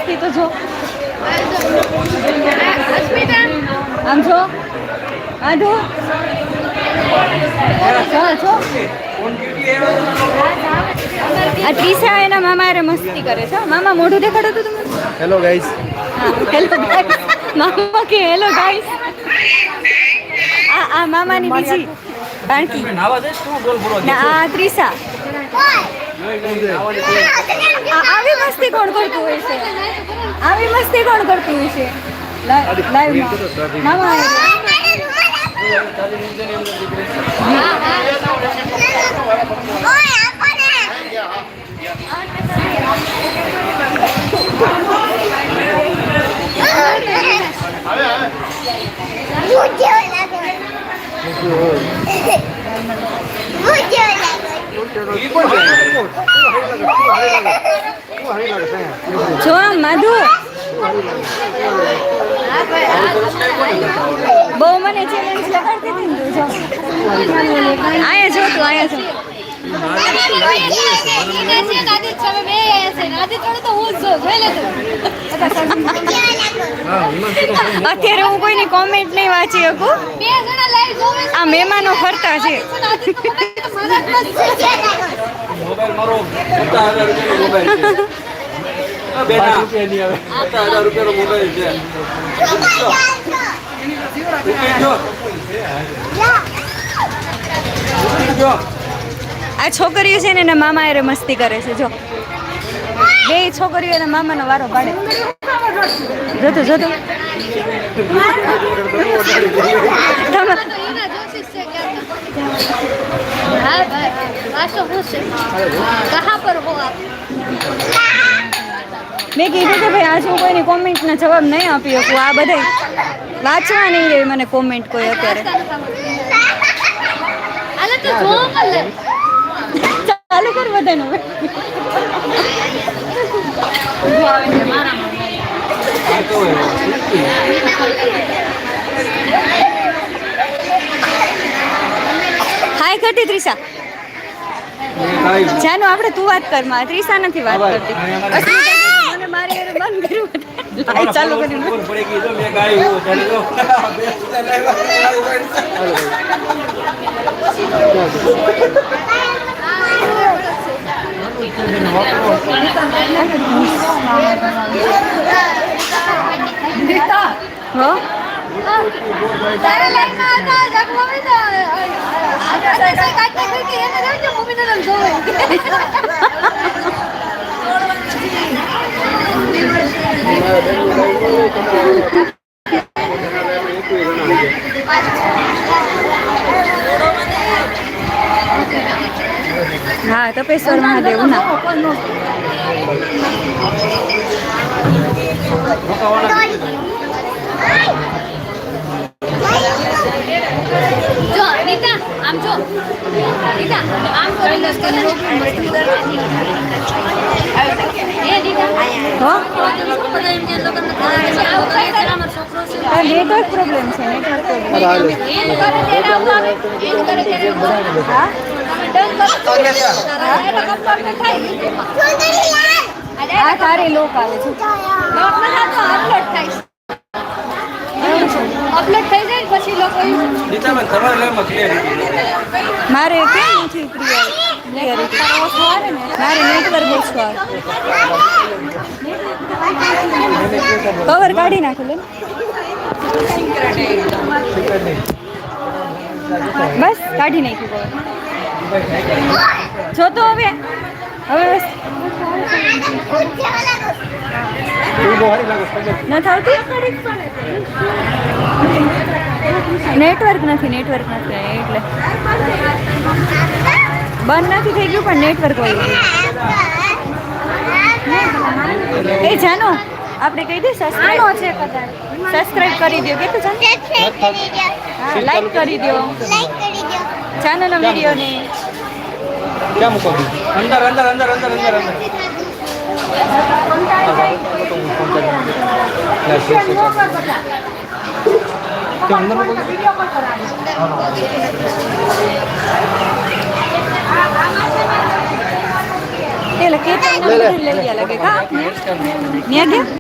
મસ્તી તો જો આમ જો આધો આ ત્રીસા એના મામા હારે મસ્તી કરે છે. મામા મોઢું દેખાડો તો તમે. Hello guys. હા હેલો ગાઈસ. મામા કે હેલો ગાઈસ. આ મામાની બીજી બાણકી. આ ત્રીસા. આવી મસ્તી કોણ કરતું હોય છે? આવી મસ્તી કોણ કરતું હોય છે લાઈવમાં? મામા જો માધુ બહુ મને ચેલેન્જ લગાડતી હતી ને જો આયા જો તું આયા છો અત્યારે હું કોઈની કોમેન્ટ નહીં વાંચી શકું. આ મહેમાનો ફરતા છે. આ છોકરીઓ છે ને એના મામા હારે મસ્તી કરે છે. જો બે છોકરીઓ એના મામાનો વારો પાડે. જોતો જોતો મેં કીધું કે ભાઈ આજ હું કોઈની કોમેન્ટના જવાબ નહીં આપી શકું. આ બધા વાંચવા નહીં રહી મને કોમેન્ટ કોઈ અત્યારે. ચાલુ કર બધાનું. હાય કરતી ત્રીસા. જાનો આપણે તું વાત કર માં. ત્રીસા નથી વાત કરતી. મને મારી હારે બંધ કર્યું. લાઈટ ચાલુ કરી. હો તારા લાઈનમાં હતા જગમવી તો આ કાટે કે એને જો મમ્મીને લમ જોવે. હા તપેશ્વર મહાદેવ ના જો નીતા આમ જો નીતા આમ કરી લે એ નીતા હો બધા એમ કે લોકો નેટવર્ક પ્રોબ્લેમ છે. નેટવર્ક પ્રોબ્લેમ હા આ તારી લોક આવે છે. અપલોડ થઈ જાય પછી લોકો મારે કેમ નથી મારે નેટવર્ક ઓછું કવર કાઢી નાખું લે બસ કાઢી નાખ્યું કવર. જો તો હવે બસ નથી આવતી. નેટવર્ક નથી એટલે બંધ નથી થઈ ગયું પણ નેટવર્ક હોય. એ જાનો આપણે કહી દઈએ સબસ્ક્રાઇબ કરી દો. કેટલું જાણ લાઈક કરી દો ચેનલ વિડીયોને. क्या मुको अंदर अंदर अंदर अंदर अंदर अंदर लगे